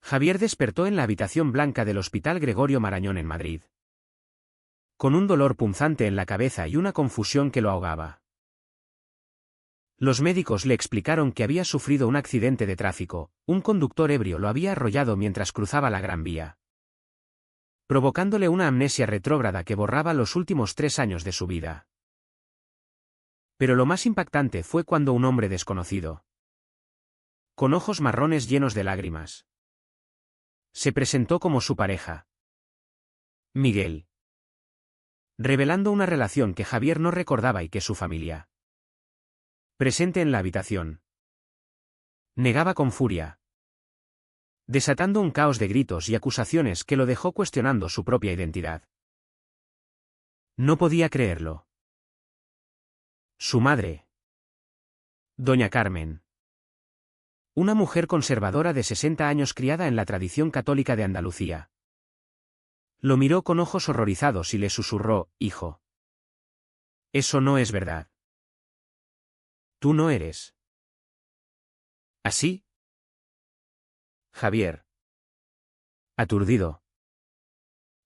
Javier despertó en la habitación blanca del Hospital Gregorio Marañón en Madrid, con un dolor punzante en la cabeza y una confusión que lo ahogaba. Los médicos le explicaron que había sufrido un accidente de tráfico, un conductor ebrio lo había arrollado mientras cruzaba la Gran Vía, provocándole una amnesia retrógrada que borraba los últimos 3 años de su vida. Pero lo más impactante fue cuando un hombre desconocido, con ojos marrones llenos de lágrimas, se presentó como su pareja, Miguel, revelando una relación que Javier no recordaba y que su familia, presente en la habitación, negaba con furia, desatando un caos de gritos y acusaciones que lo dejó cuestionando su propia identidad. No podía creerlo. Su madre, doña Carmen, una mujer conservadora de 60 años criada en la tradición católica de Andalucía, lo miró con ojos horrorizados y le susurró: «Hijo, eso no es verdad. Tú no eres así». Javier, aturdido,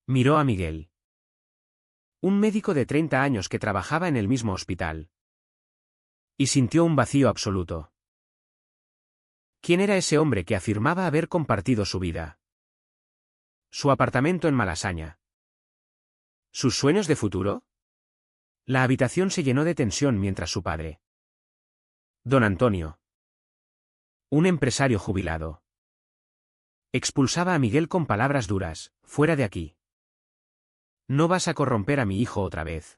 miró a Miguel, un médico de 30 años que trabajaba en el mismo hospital, y sintió un vacío absoluto. ¿Quién era ese hombre que afirmaba haber compartido su vida? ¿Su apartamento en Malasaña? ¿Sus sueños de futuro? La habitación se llenó de tensión mientras su padre, don Antonio, un empresario jubilado, expulsaba a Miguel con palabras duras: «Fuera de aquí. No vas a corromper a mi hijo otra vez».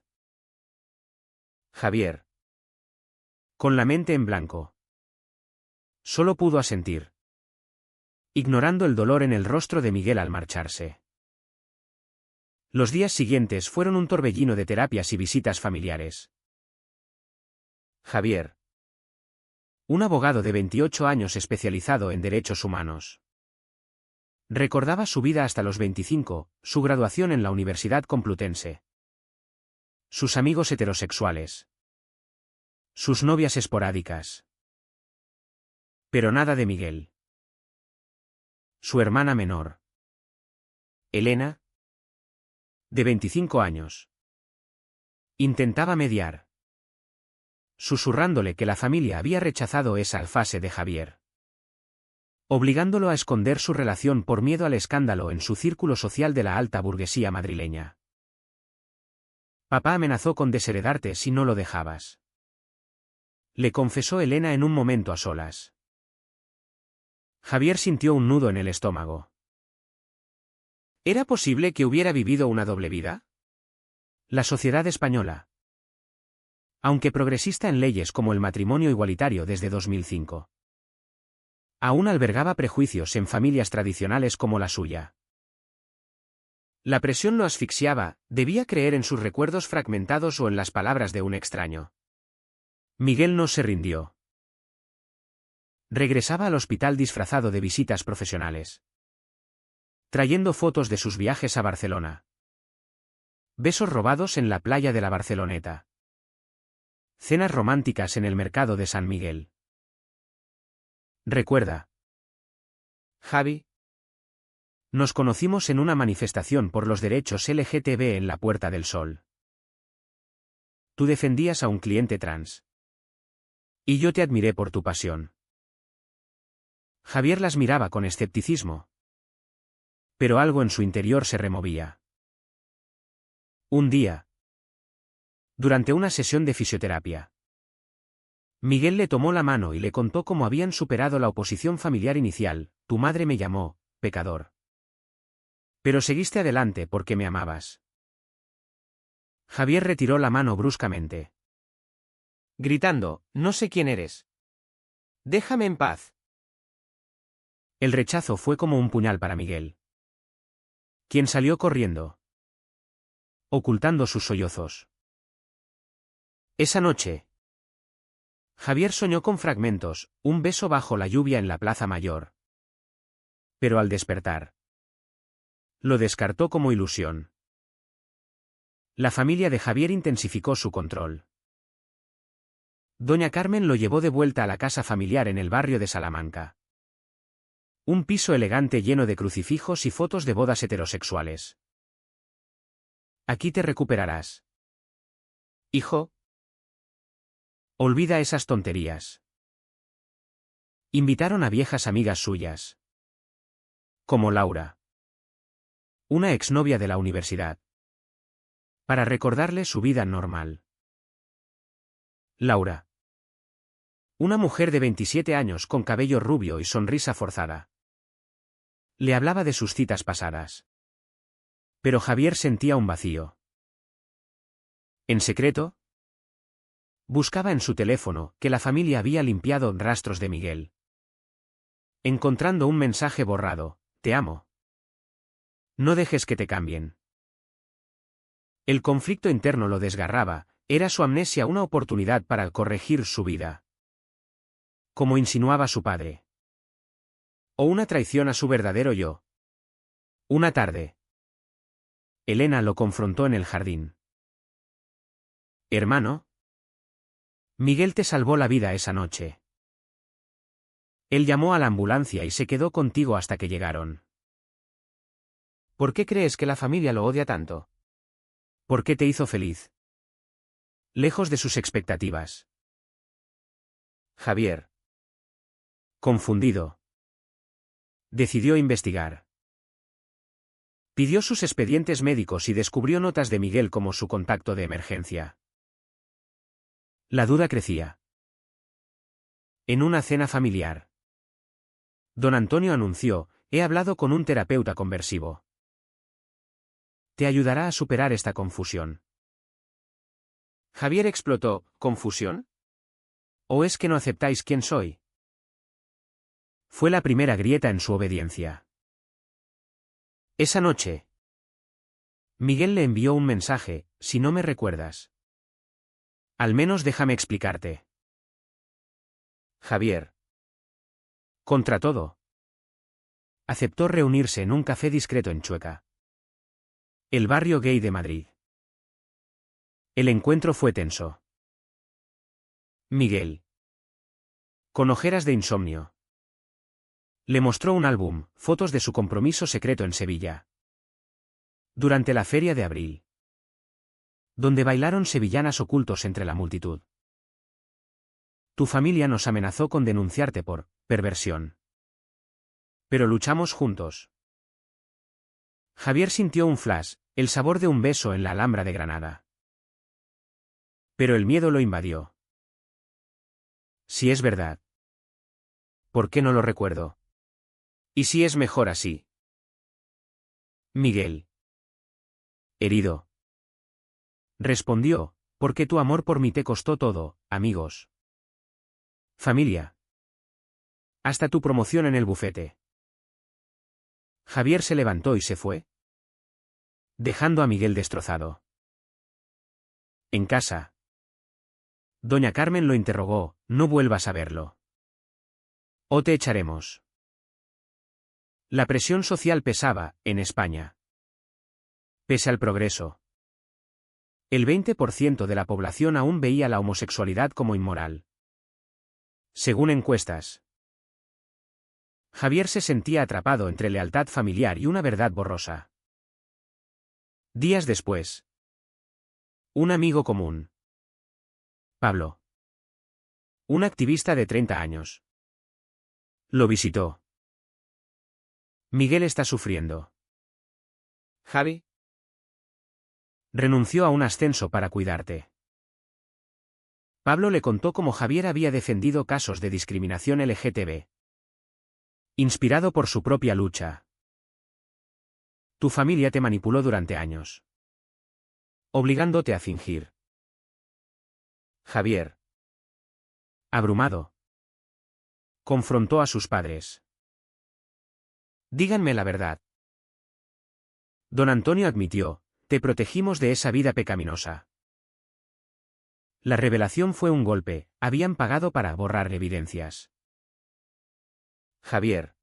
Javier, con la mente en blanco, solo pudo asentir, ignorando el dolor en el rostro de Miguel al marcharse. Los días siguientes fueron un torbellino de terapias y visitas familiares. Javier, un abogado de 28 años especializado en derechos humanos, recordaba su vida hasta los 25, su graduación en la Universidad Complutense, sus amigos heterosexuales, sus novias esporádicas. Pero nada de Miguel. Su hermana menor, Elena, de 25 años, intentaba mediar, susurrándole que la familia había rechazado esa fase de Javier, obligándolo a esconder su relación por miedo al escándalo en su círculo social de la alta burguesía madrileña. «Papá amenazó con desheredarte si no lo dejabas», le confesó Elena en un momento a solas. Javier sintió un nudo en el estómago. ¿Era posible que hubiera vivido una doble vida? La sociedad española, aunque progresista en leyes como el matrimonio igualitario desde 2005, aún albergaba prejuicios en familias tradicionales como la suya. La presión lo asfixiaba, debía creer en sus recuerdos fragmentados o en las palabras de un extraño. Miguel no se rindió. Regresaba al hospital disfrazado de visitas profesionales, trayendo fotos de sus viajes a Barcelona, besos robados en la playa de la Barceloneta, cenas románticas en el mercado de San Miguel. «Recuerda, Javi, nos conocimos en una manifestación por los derechos LGTB en la Puerta del Sol. Tú defendías a un cliente trans, y yo te admiré por tu pasión». Javier las miraba con escepticismo, pero algo en su interior se removía. Un día, durante una sesión de fisioterapia, Miguel le tomó la mano y le contó cómo habían superado la oposición familiar inicial. «Tu madre me llamó pecador, pero seguiste adelante porque me amabas». Javier retiró la mano bruscamente, gritando: «No sé quién eres. Déjame en paz». El rechazo fue como un puñal para Miguel, quien salió corriendo, ocultando sus sollozos. Esa noche, Javier soñó con fragmentos: un beso bajo la lluvia en la Plaza Mayor. Pero al despertar, lo descartó como ilusión. La familia de Javier intensificó su control. Doña Carmen lo llevó de vuelta a la casa familiar en el barrio de Salamanca, Un piso elegante lleno de crucifijos y fotos de bodas heterosexuales. Aquí te recuperarás. Hijo. Olvida esas tonterías. Invitaron a viejas amigas suyas. Como Laura. Una exnovia de la universidad. Para recordarle su vida normal. Laura. Una mujer de 27 años con cabello rubio y sonrisa forzada. Le hablaba de sus citas pasadas. Pero Javier sentía un vacío. En secreto, buscaba en su teléfono que la familia había limpiado rastros de Miguel. Encontrando un mensaje borrado: te amo. No dejes que te cambien. El conflicto interno lo desgarraba, era su amnesia una oportunidad para corregir su vida. Como insinuaba su padre. O una traición a su verdadero yo. Una tarde. Elena lo confrontó en el jardín. Hermano. Miguel te salvó la vida esa noche. Él llamó a la ambulancia y se quedó contigo hasta que llegaron. ¿Por qué crees que la familia lo odia tanto? ¿Por qué te hizo feliz? Lejos de sus expectativas. Javier. Confundido. Decidió investigar. Pidió sus expedientes médicos y descubrió notas de Miguel como su contacto de emergencia. La duda crecía. En una cena familiar. Don Antonio anunció: he hablado con un terapeuta conversivo. Te ayudará a superar esta confusión. Javier explotó: ¿confusión? ¿O es que no aceptáis quién soy? Fue la primera grieta en su obediencia. Esa noche. Miguel le envió un mensaje: si no me recuerdas. Al menos déjame explicarte. Javier. Contra todo. Aceptó reunirse en un café discreto en Chueca. El barrio gay de Madrid. El encuentro fue tenso. Miguel. Con ojeras de insomnio. Le mostró un álbum, fotos de su compromiso secreto en Sevilla. Durante la feria de abril. Donde bailaron sevillanas ocultos entre la multitud. Tu familia nos amenazó con denunciarte por perversión. Pero luchamos juntos. Javier sintió un flash, el sabor de un beso en la Alhambra de Granada. Pero el miedo lo invadió. Si es verdad. ¿Por qué no lo recuerdo? ¿Y si es mejor así? Miguel. Herido. Respondió: porque tu amor por mí te costó todo, amigos. Familia. Hasta tu promoción en el bufete. Javier se levantó y se fue, dejando a Miguel destrozado. En casa. Doña Carmen lo interrogó: no vuelvas a verlo. O te echaremos. La presión social pesaba, en España. Pese al progreso. El 20% de la población aún veía la homosexualidad como inmoral. Según encuestas. Javier se sentía atrapado entre lealtad familiar y una verdad borrosa. Días después. Un amigo común. Pablo. Un activista de 30 años. Lo visitó. Miguel está sufriendo. Javi. Renunció a un ascenso para cuidarte. Pablo le contó cómo Javier había defendido casos de discriminación LGTB. Inspirado por su propia lucha. Tu familia te manipuló durante años. Obligándote a fingir. Javier. Abrumado. Confrontó a sus padres. Díganme la verdad. Don Antonio admitió: te protegimos de esa vida pecaminosa. La revelación fue un golpe, habían pagado para borrar evidencias. Javier.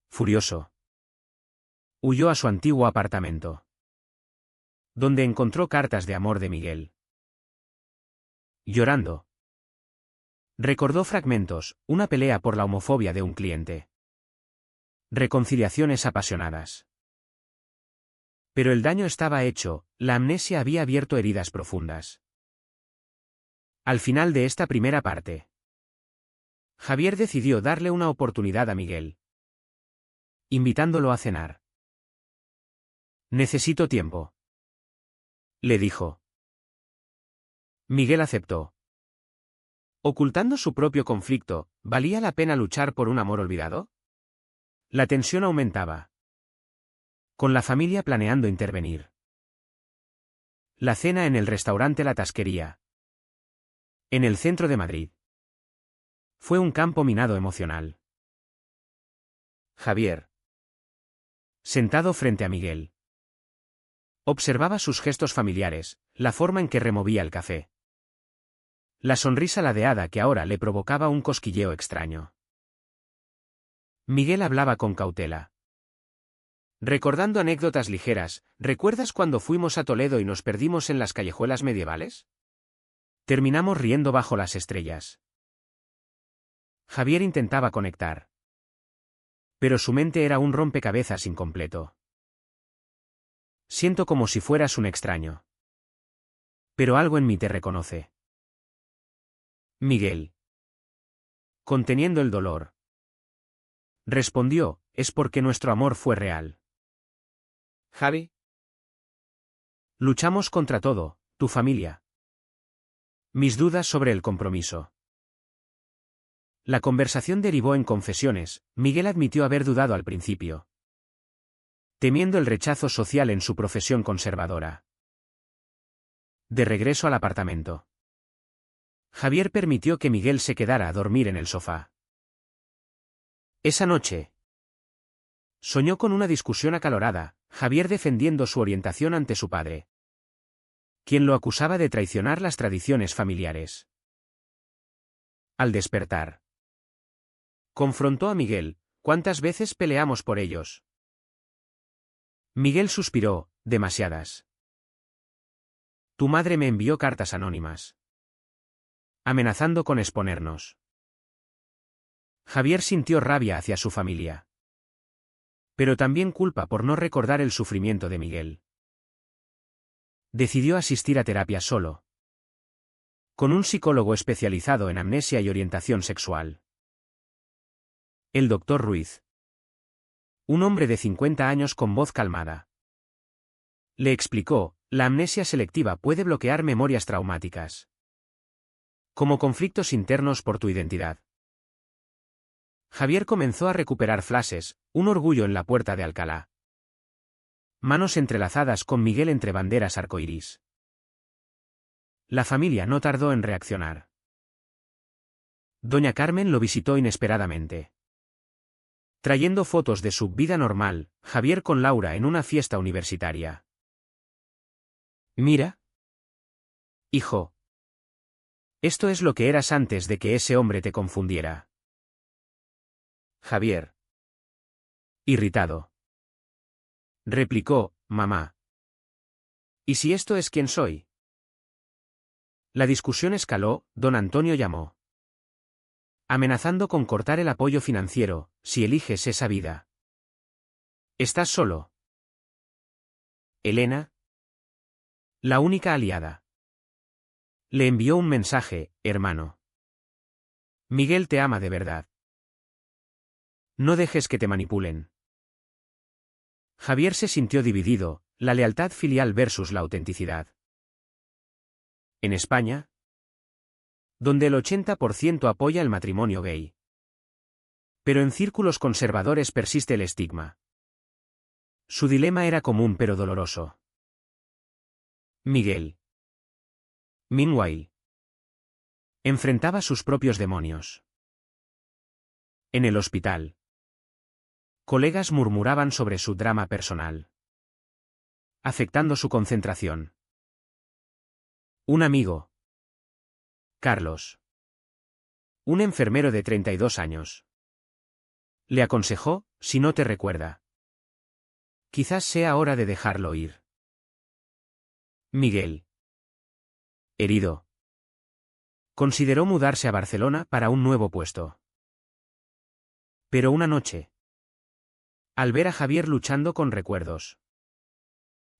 Furioso. Huyó a su antiguo apartamento. Donde encontró cartas de amor de Miguel. Llorando. Recordó fragmentos, una pelea por la homofobia de un cliente. Reconciliaciones apasionadas. Pero el daño estaba hecho, la amnesia había abierto heridas profundas. Al final de esta primera parte, Javier decidió darle una oportunidad a Miguel, invitándolo a cenar. Necesito tiempo, le dijo. Miguel aceptó. Ocultando su propio conflicto, ¿valía la pena luchar por un amor olvidado? La tensión aumentaba, con la familia planeando intervenir. La cena en el restaurante La Tasquería, en el centro de Madrid, fue un campo minado emocional. Javier, sentado frente a Miguel, observaba sus gestos familiares, la forma en que removía el café. La sonrisa ladeada que ahora le provocaba un cosquilleo extraño. Miguel hablaba con cautela, recordando anécdotas ligeras. ¿Recuerdas cuando fuimos a Toledo y nos perdimos en las callejuelas medievales? Terminamos riendo bajo las estrellas. Javier intentaba conectar, pero su mente era un rompecabezas incompleto. Siento como si fueras un extraño, pero algo en mí te reconoce. Miguel, conteniendo el dolor, respondió, es porque nuestro amor fue real. Javi. Luchamos contra todo, tu familia. Mis dudas sobre el compromiso. La conversación derivó en confesiones. Miguel admitió haber dudado al principio, temiendo el rechazo social en su profesión conservadora. De regreso al apartamento, Javier permitió que Miguel se quedara a dormir en el sofá. Esa noche, soñó con una discusión acalorada, Javier defendiendo su orientación ante su padre, quien lo acusaba de traicionar las tradiciones familiares. Al despertar, confrontó a Miguel. ¿Cuántas veces peleamos por ellos? Miguel suspiró, demasiadas. Tu madre me envió cartas anónimas, amenazando con exponernos. Javier sintió rabia hacia su familia, pero también culpa por no recordar el sufrimiento de Miguel. Decidió asistir a terapia solo, con un psicólogo especializado en amnesia y orientación sexual. El doctor Ruiz, un hombre de 50 años con voz calmada, le explicó, la amnesia selectiva puede bloquear memorias traumáticas, como conflictos internos por tu identidad. Javier comenzó a recuperar flashes, un orgullo en la puerta de Alcalá. Manos entrelazadas con Miguel entre banderas arcoíris. La familia no tardó en reaccionar. Doña Carmen lo visitó inesperadamente, trayendo fotos de su vida normal, Javier con Laura en una fiesta universitaria. Mira, hijo. Esto es lo que eras antes de que ese hombre te confundiera. Javier, irritado, replicó, mamá. ¿Y si esto es quien soy? La discusión escaló, don Antonio llamó, amenazando con cortar el apoyo financiero, si eliges esa vida. ¿Estás solo? Elena, la única aliada, le envió un mensaje, hermano. Miguel te ama de verdad. No dejes que te manipulen. Javier se sintió dividido, la lealtad filial versus la autenticidad. En España, donde el 80% apoya el matrimonio gay, pero en círculos conservadores persiste el estigma. Su dilema era común pero doloroso. Miguel, meanwhile, enfrentaba sus propios demonios. En el hospital, colegas murmuraban sobre su drama personal, afectando su concentración. Un amigo, Carlos, un enfermero de 32 años, le aconsejó, si no te recuerda, quizás sea hora de dejarlo ir. Miguel, herido, consideró mudarse a Barcelona para un nuevo puesto. Pero una noche, al ver a Javier luchando con recuerdos.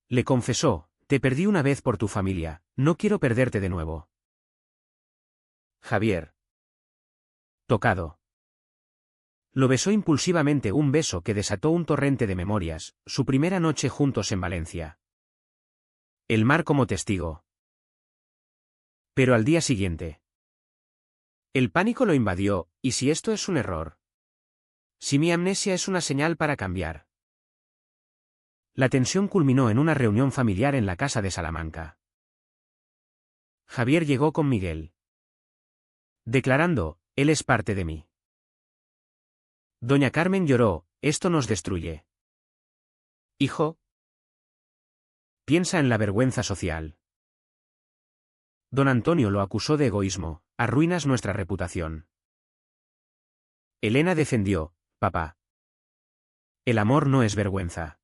Le confesó: te perdí una vez por tu familia, no quiero perderte de nuevo. Javier. Tocado. Lo besó impulsivamente, un beso que desató un torrente de memorias, su primera noche juntos en Valencia. El mar como testigo. Pero al día siguiente. El pánico lo invadió, ¿y si esto es un error? Si mi amnesia es una señal para cambiar. La tensión culminó en una reunión familiar en la casa de Salamanca. Javier llegó con Miguel, declarando: él es parte de mí. Doña Carmen lloró: esto nos destruye. Hijo, piensa en la vergüenza social. Don Antonio lo acusó de egoísmo: arruinas nuestra reputación. Elena defendió: papá, el amor no es vergüenza.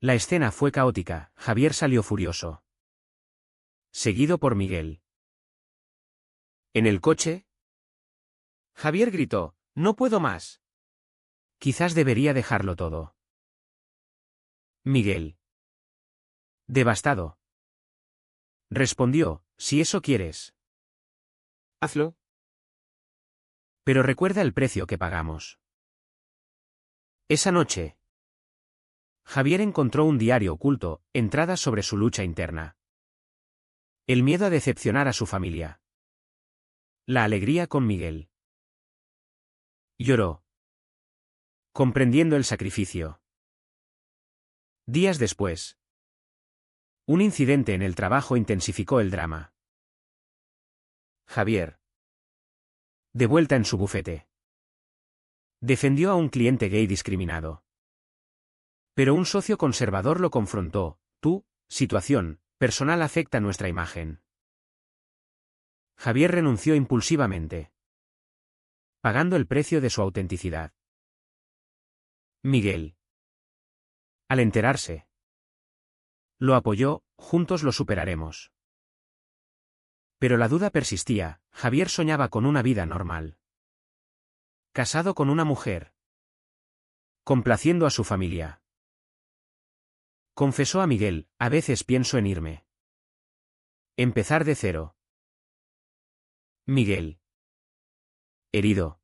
La escena fue caótica, Javier salió furioso, seguido por Miguel. En el coche, Javier gritó: no puedo más. Quizás debería dejarlo todo. Miguel, devastado, respondió: si eso quieres, hazlo. Pero recuerda el precio que pagamos. Esa noche, Javier encontró un diario oculto, entradas sobre su lucha interna. El miedo a decepcionar a su familia. La alegría con Miguel. Lloró, comprendiendo el sacrificio. Días después, un incidente en el trabajo intensificó el drama. Javier, de vuelta en su bufete, defendió a un cliente gay discriminado. Pero un socio conservador lo confrontó: tu situación personal afecta nuestra imagen. Javier renunció impulsivamente, pagando el precio de su autenticidad. Miguel, al enterarse, lo apoyó: juntos lo superaremos. Pero la duda persistía, Javier soñaba con una vida normal. Casado con una mujer, complaciendo a su familia. Confesó a Miguel: a veces pienso en irme. Empezar de cero. Miguel, herido,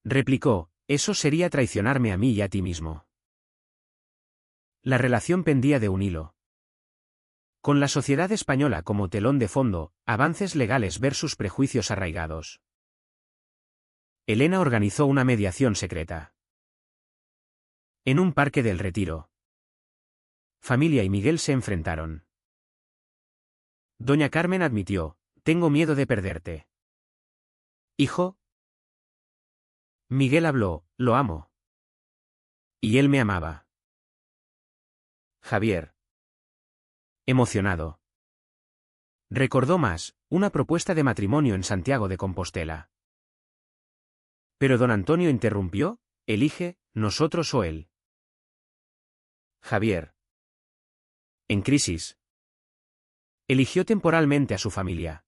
replicó: eso sería traicionarme a mí y a ti mismo. La relación pendía de un hilo. Con la sociedad española como telón de fondo, avances legales versus prejuicios arraigados. Elena organizó una mediación secreta. En un parque del Retiro, familia y Miguel se enfrentaron. Doña Carmen admitió: tengo miedo de perderte. Hijo. Miguel habló: lo amo. Y él me amaba. Javier, emocionado, recordó más: una propuesta de matrimonio en Santiago de Compostela. Pero don Antonio interrumpió: elige, nosotros o él. Javier, en crisis, eligió temporalmente a su familia,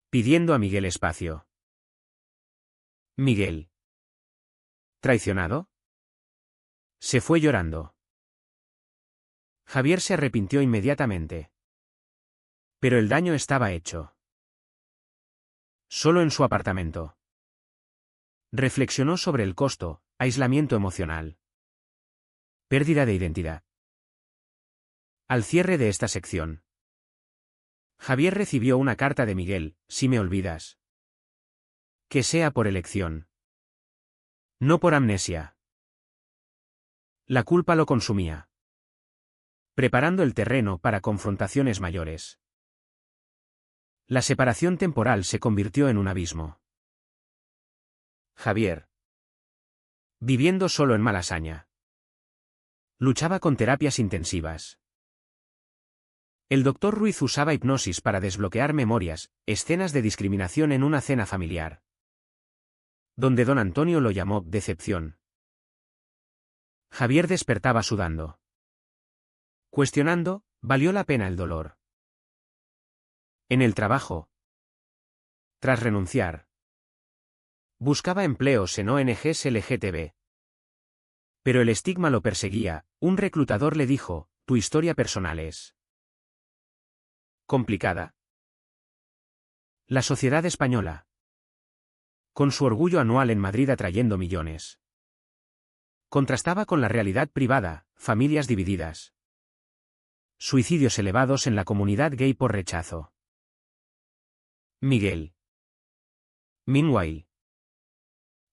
pidiendo a Miguel espacio. Miguel, traicionado, se fue llorando. Javier se arrepintió inmediatamente. Pero el daño estaba hecho. Solo en su apartamento. Reflexionó sobre el costo: aislamiento emocional, pérdida de identidad. Al cierre de esta sección, Javier recibió una carta de Miguel: si me olvidas, que sea por elección, no por amnesia. La culpa lo consumía, preparando el terreno para confrontaciones mayores. La separación temporal se convirtió en un abismo. Javier, viviendo solo en Malasaña, luchaba con terapias intensivas. El doctor Ruiz usaba hipnosis para desbloquear memorias, escenas de discriminación en una cena familiar, donde don Antonio lo llamó decepción. Javier despertaba sudando, cuestionando: ¿valió la pena el dolor? En el trabajo, tras renunciar, buscaba empleos en ONGs LGTB, Pero el estigma lo perseguía. Un reclutador le dijo, tu historia personal es complicada. La sociedad española, con su orgullo anual en Madrid atrayendo millones, contrastaba con la realidad privada, familias divididas, suicidios elevados en la comunidad gay por rechazo. Miguel, meanwhile,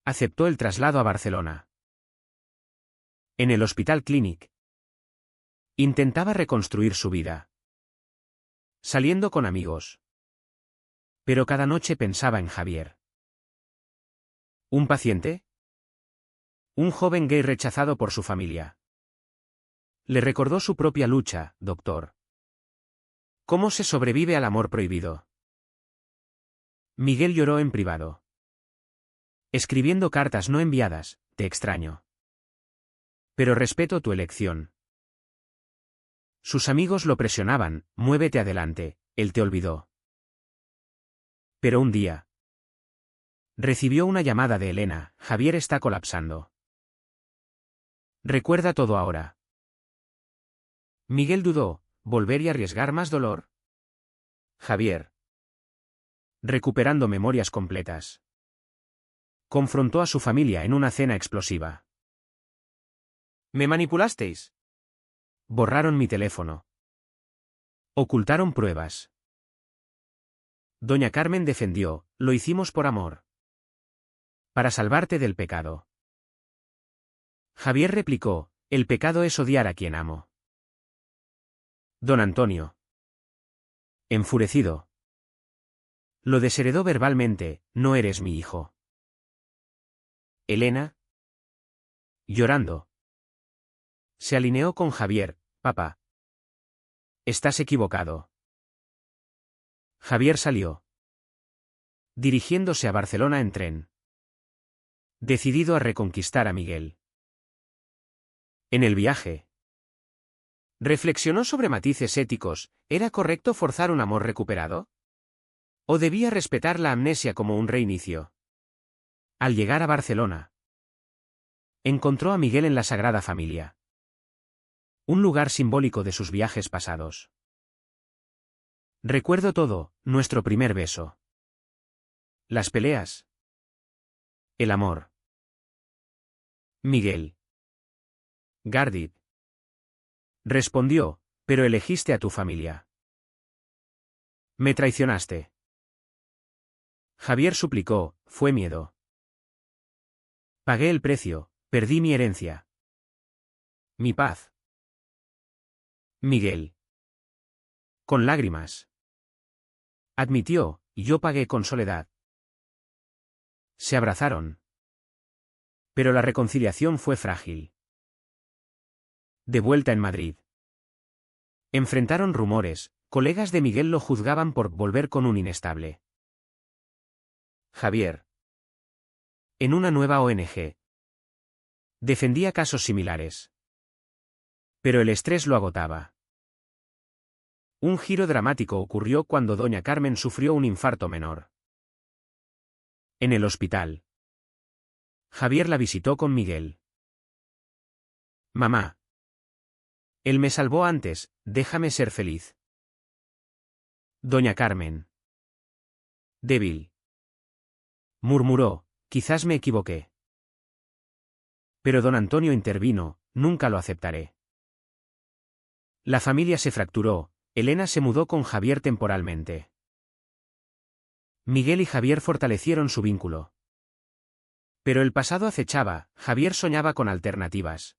aceptó el traslado a Barcelona. En el Hospital Clínic, intentaba reconstruir su vida, saliendo con amigos. Pero cada noche pensaba en Javier. ¿Un paciente? Un joven gay rechazado por su familia. Le recordó su propia lucha, doctor. ¿Cómo se sobrevive al amor prohibido? Miguel lloró en privado. Escribiendo cartas no enviadas, te extraño. Pero respeto tu elección. Sus amigos lo presionaban, muévete adelante, él te olvidó. Pero un día, recibió una llamada de Elena, Javier está colapsando. Recuerda todo ahora. Miguel dudó, ¿volver y arriesgar más dolor? Javier, recuperando memorias completas, confrontó a su familia en una cena explosiva. ¿Me manipulasteis? Borraron mi teléfono. Ocultaron pruebas. Doña Carmen defendió, lo hicimos por amor. Para salvarte del pecado. Javier replicó, el pecado es odiar a quien amo. Don Antonio, enfurecido, lo desheredó verbalmente, no eres mi hijo. Elena, llorando, se alineó con Javier, papá. Estás equivocado. Javier salió, dirigiéndose a Barcelona en tren, decidido a reconquistar a Miguel. En el viaje, reflexionó sobre matices éticos, ¿era correcto forzar un amor recuperado? ¿O debía respetar la amnesia como un reinicio? Al llegar a Barcelona, encontró a Miguel en la Sagrada Familia, un lugar simbólico de sus viajes pasados. Recuerdo todo, nuestro primer beso. Las peleas. El amor. Miguel. Gardit. Respondió, pero elegiste a tu familia. Me traicionaste. Javier suplicó, fue miedo. Pagué el precio, perdí mi herencia. Mi paz. Miguel. Con lágrimas. Admitió, yo pagué con soledad. Se abrazaron. Pero la reconciliación fue frágil. De vuelta en Madrid, enfrentaron rumores, colegas de Miguel lo juzgaban por volver con un inestable. Javier, en una nueva ONG, defendía casos similares. Pero el estrés lo agotaba. Un giro dramático ocurrió cuando doña Carmen sufrió un infarto menor. En el hospital, Javier la visitó con Miguel. Mamá. Él me salvó antes, déjame ser feliz. Doña Carmen. Débil. Murmuró, quizás me equivoqué. Pero don Antonio intervino, nunca lo aceptaré. La familia se fracturó, Elena se mudó con Javier temporalmente. Miguel y Javier fortalecieron su vínculo. Pero el pasado acechaba, Javier soñaba con alternativas.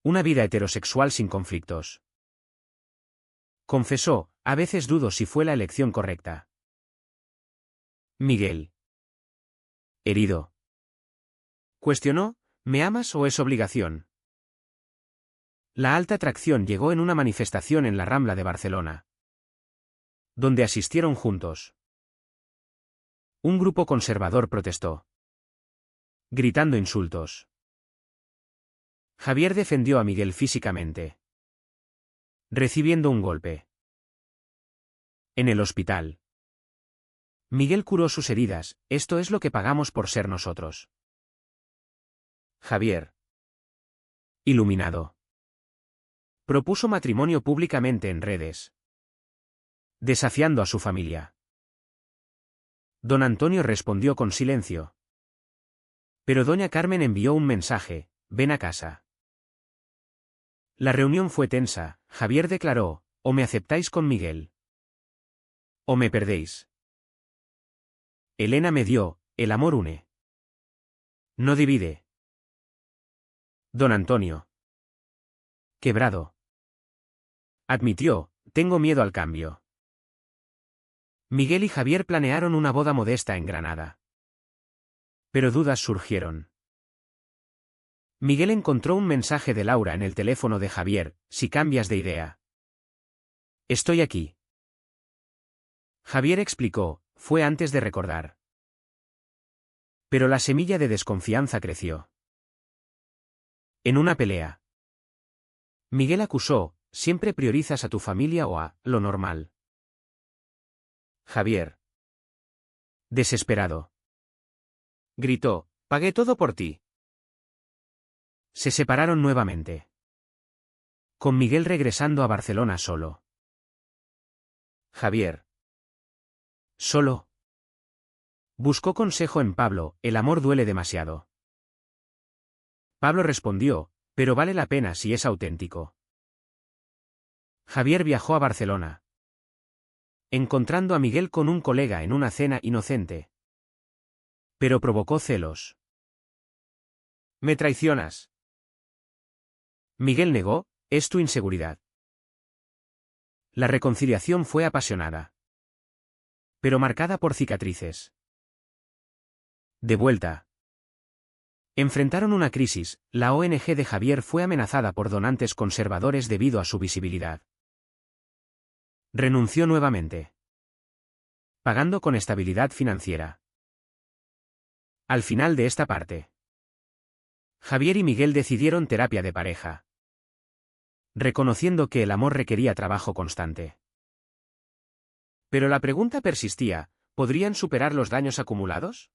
Una vida heterosexual sin conflictos. Confesó, a veces dudo si fue la elección correcta. Miguel. Herido. Cuestionó, ¿me amas o es obligación? La alta tracción llegó en una manifestación en la Rambla de Barcelona, donde asistieron juntos. Un grupo conservador protestó, gritando insultos. Javier defendió a Miguel físicamente, recibiendo un golpe. En el hospital, Miguel curó sus heridas, esto es lo que pagamos por ser nosotros. Javier. Iluminado. Propuso matrimonio públicamente en redes, desafiando a su familia. Don Antonio respondió con silencio. Pero doña Carmen envió un mensaje: ven a casa. La reunión fue tensa. Javier declaró: o me aceptáis con Miguel, o me perdéis. Elena medió: el amor une, no divide. Don Antonio, quebrado, admitió: tengo miedo al cambio. Miguel y Javier planearon una boda modesta en Granada. Pero dudas surgieron. Miguel encontró un mensaje de Laura en el teléfono de Javier: si cambias de idea, estoy aquí. Javier explicó: fue antes de recordar. Pero la semilla de desconfianza creció. En una pelea, Miguel acusó: siempre priorizas a tu familia o a lo normal. Javier, desesperado, gritó: pagué todo por ti. Se separaron nuevamente, con Miguel regresando a Barcelona solo. Javier, solo, buscó consejo en Pablo: el amor duele demasiado. Pablo respondió: pero vale la pena si es auténtico. Javier viajó a Barcelona, encontrando a Miguel con un colega en una cena inocente. Pero provocó celos. ¿Me traicionas? Miguel negó: es tu inseguridad. La reconciliación fue apasionada, pero marcada por cicatrices. De vuelta, enfrentaron una crisis. La ONG de Javier fue amenazada por donantes conservadores debido a su visibilidad. Renunció nuevamente, pagando con estabilidad financiera. Al final de esta parte, Javier y Miguel decidieron terapia de pareja, reconociendo que el amor requería trabajo constante. Pero la pregunta persistía: ¿podrían superar los daños acumulados?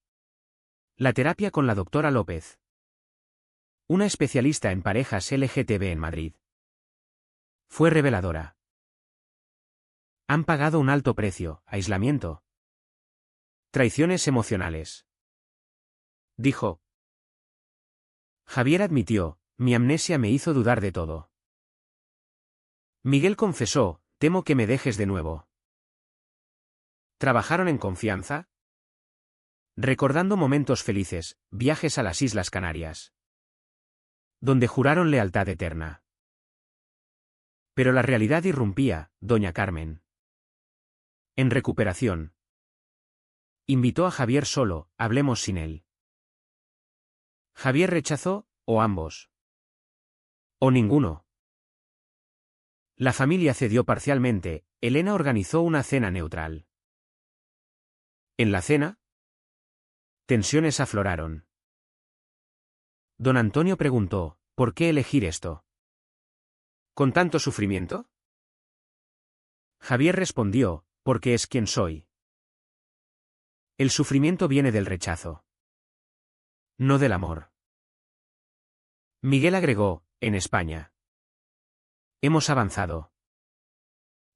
La terapia con la doctora López, una especialista en parejas LGTB en Madrid, fue reveladora. Han pagado un alto precio: aislamiento, traiciones emocionales, dijo. Javier admitió: mi amnesia me hizo dudar de todo. Miguel confesó: temo que me dejes de nuevo. ¿Trabajaron en confianza? Recordando momentos felices: viajes a las Islas Canarias, donde juraron lealtad eterna. Pero la realidad irrumpía. Doña Carmen, en recuperación, invitó a Javier solo: hablemos sin él. Javier rechazó: o ambos, o ninguno. La familia cedió parcialmente. Elena organizó una cena neutral. En la cena, tensiones afloraron. Don Antonio preguntó: ¿por qué elegir esto? ¿Con tanto sufrimiento? Javier respondió: porque es quien soy. El sufrimiento viene del rechazo, no del amor. Miguel agregó: en España hemos avanzado,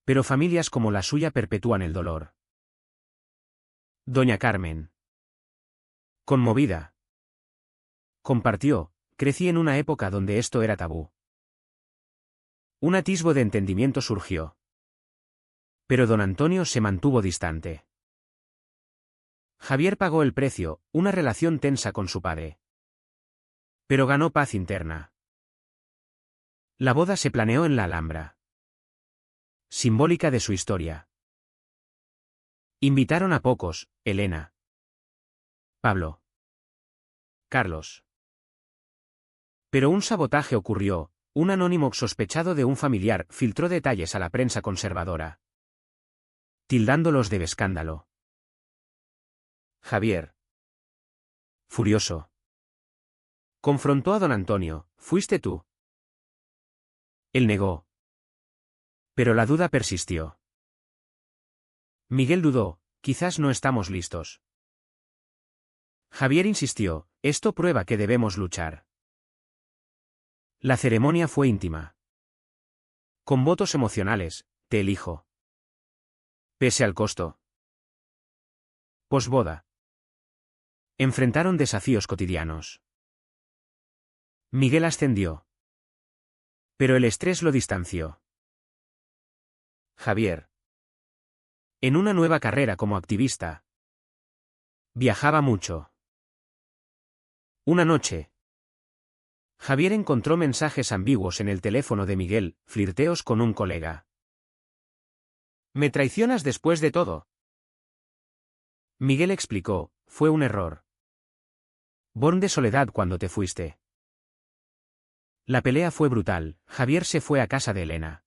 pero familias como la suya perpetúan el dolor. Doña Carmen, conmovida, compartió: crecí en una época donde esto era tabú. Un atisbo de entendimiento surgió. Pero don Antonio se mantuvo distante. Javier pagó el precio: una relación tensa con su padre. Pero ganó paz interna. La boda se planeó en la Alhambra, simbólica de su historia. Invitaron a pocos: Elena, Pablo, Carlos. Pero un sabotaje ocurrió. Un anónimo sospechado de un familiar filtró detalles a la prensa conservadora, tildándolos de escándalo. Javier, furioso, confrontó a don Antonio: ¿fuiste tú? Él negó. Pero la duda persistió. Miguel dudó: quizás no estamos listos. Javier insistió: esto prueba que debemos luchar. La ceremonia fue íntima. Con votos emocionales, te elijo. Pese al costo. Posboda. Enfrentaron desafíos cotidianos. Miguel ascendió. Pero el estrés lo distanció. Javier. En una nueva carrera como activista. Viajaba mucho. Una noche. Javier encontró mensajes ambiguos en el teléfono de Miguel, flirteos con un colega. ¿Me traicionas después de todo? Miguel explicó, fue un error. Born de soledad cuando te fuiste. La pelea fue brutal, Javier se fue a casa de Elena.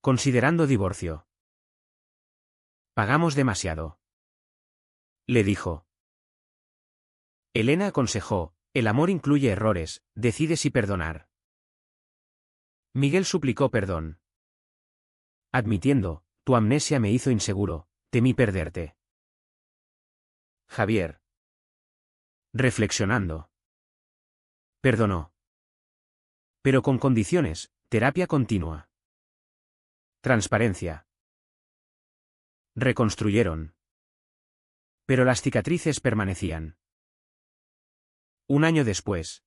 Considerando divorcio. Pagamos demasiado. Le dijo. Elena aconsejó, el amor incluye errores, decide si perdonar. Miguel suplicó perdón. Admitiendo, tu amnesia me hizo inseguro, temí perderte. Javier. Reflexionando. Perdonó. Pero con condiciones, terapia continua. Transparencia. Reconstruyeron. Pero las cicatrices permanecían. Un año después.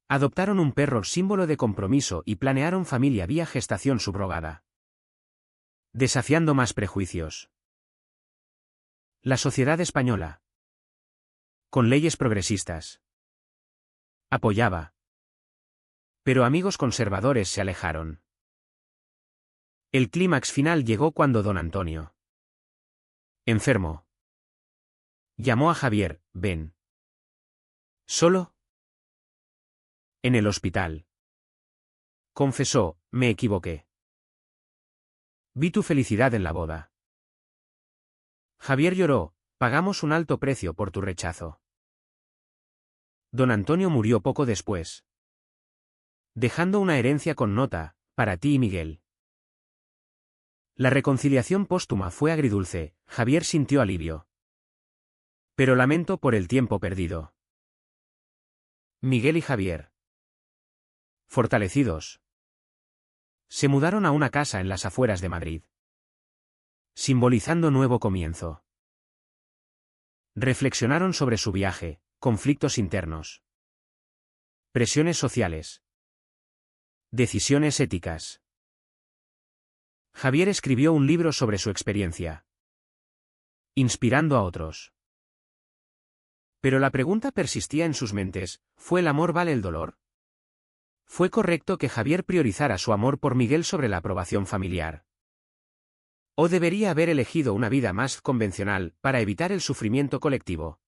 Adoptaron un perro símbolo de compromiso y planearon familia vía gestación subrogada. Desafiando más prejuicios. La sociedad española. Con leyes progresistas. Apoyaba. Pero amigos conservadores se alejaron. El clímax final llegó cuando don Antonio. Enfermo. Llamó a Javier, ven. ¿Solo? En el hospital. Confesó, me equivoqué. Vi tu felicidad en la boda. Javier lloró, pagamos un alto precio por tu rechazo. Don Antonio murió poco después. Dejando una herencia con nota, para ti y Miguel. La reconciliación póstuma fue agridulce, Javier sintió alivio. Pero lamento por el tiempo perdido. Miguel y Javier. Fortalecidos. Se mudaron a una casa en las afueras de Madrid. Simbolizando nuevo comienzo. Reflexionaron sobre su viaje, conflictos internos. Presiones sociales. Decisiones éticas. Javier escribió un libro sobre su experiencia. Inspirando a otros. Pero la pregunta persistía en sus mentes, ¿fue el amor vale el dolor? ¿Fue correcto que Javier priorizara su amor por Miguel sobre la aprobación familiar? ¿O debería haber elegido una vida más convencional para evitar el sufrimiento colectivo?